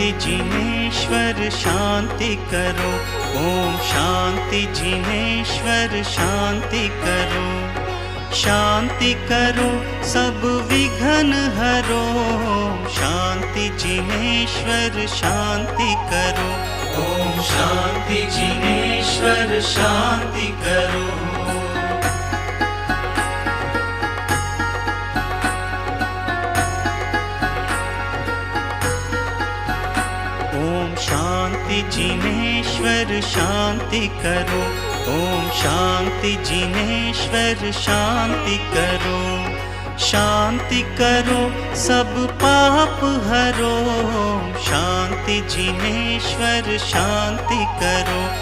शांति जिनेश्वर शांति करो। ओम शांति जिनेश्वर शांति करो। शांति करो सब विघ्न हरो। शांति जिनेश्वर शांति करो। ओम शांति जिनेश्वर शांति करो। ओम शांति जिनेश्वर शांति करो। ओम शांति जिनेश्वर शांति करो। शांति करो सब पाप हरो। शांति जिनेश्वर शांति करो।